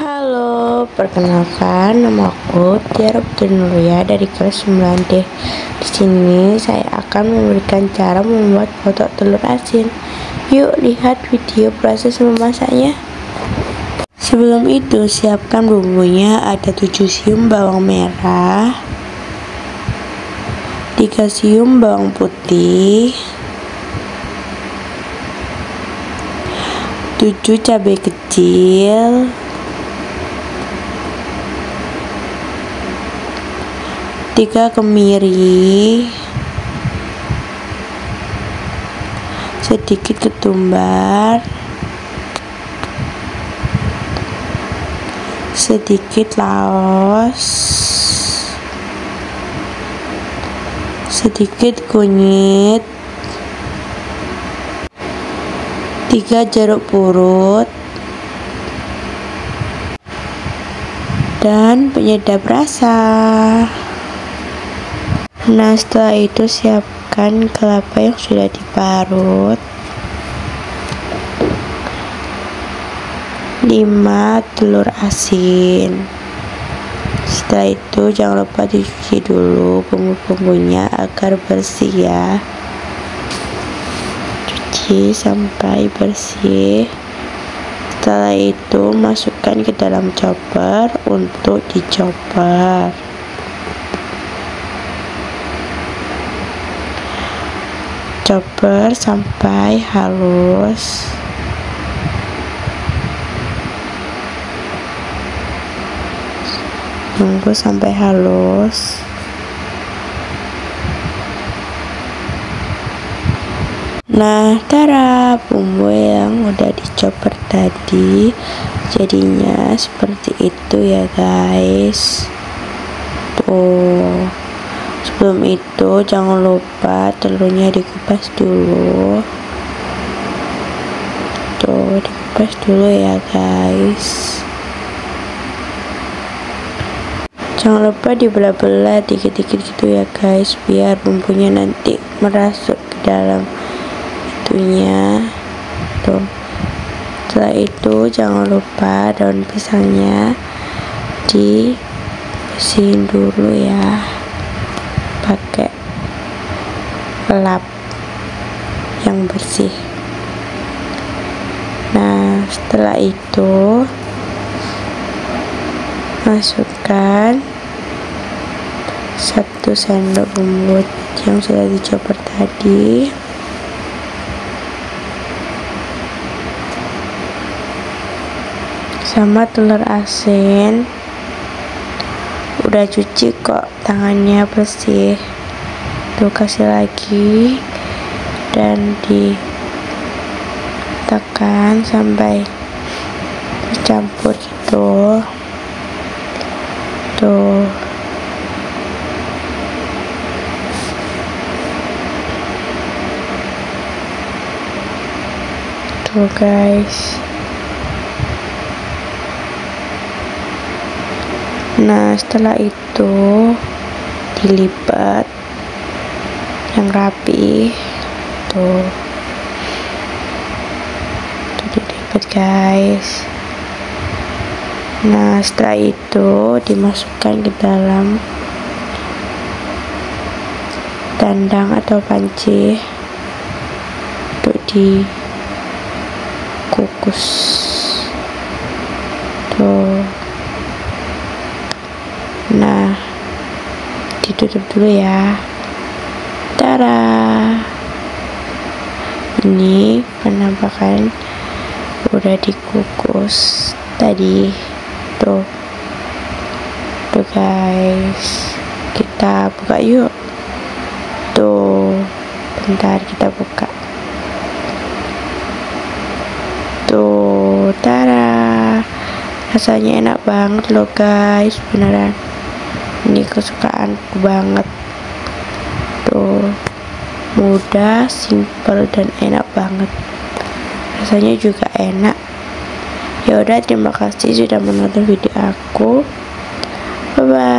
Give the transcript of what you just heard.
Halo, perkenalkan nama aku Tiara Putri Nuria dari kelas 9D. Di sini saya akan memberikan cara membuat kotak telur asin. Yuk lihat video proses memasaknya. Sebelum itu siapkan bumbunya. Ada 7 siung bawang merah, 3 siung bawang putih, 7 cabai kecil, 3 kemiri, sedikit ketumbar, sedikit laos, sedikit kunyit, 3 jeruk purut, dan penyedap rasa. Nah, setelah itu siapkan kelapa yang sudah diparut, 5 telur asin. Setelah itu jangan lupa dicuci dulu bumbu-bumbunya agar bersih ya. Cuci sampai bersih. Setelah itu masukkan ke dalam chopper untuk dichopper. Chopper sampai halus. Tunggu sampai halus. Nah, tara, bumbu yang udah dichopper tadi jadinya seperti itu ya guys. Tuh. Sebelum itu jangan lupa telurnya dikupas dulu. Tuh, dikupas dulu ya guys. Jangan lupa dibelah-belah dikit-dikit gitu ya guys, biar bumbunya nanti merasuk ke dalam itunya. Tuh. Setelah itu jangan lupa daun pisangnya dibersihin dulu ya, pakai lap yang bersih. Nah, setelah itu masukkan 1 sendok bumbu yang sudah dichopper tadi, sama telur asin. Udah cuci kok, tangannya bersih. Tuh, kasih lagi dan ditekan sampai bercampur gitu. Tuh. Tuh guys. Nah, setelah itu dilipat yang rapi. Tuh dilipat guys. Nah, setelah itu dimasukkan ke dalam dandang atau panci untuk dikukus. Tuh. Nah, ditutup dulu ya. Tara, ini penampakan udah dikukus tadi. Tuh guys, kita buka yuk. Tuh, bentar kita buka. Tuh, tara, rasanya enak banget loh guys, beneran. Ini kesukaanku banget. Tuh, mudah, simple, dan enak banget. Rasanya juga enak. Ya udah, terima kasih sudah menonton video aku. Bye bye.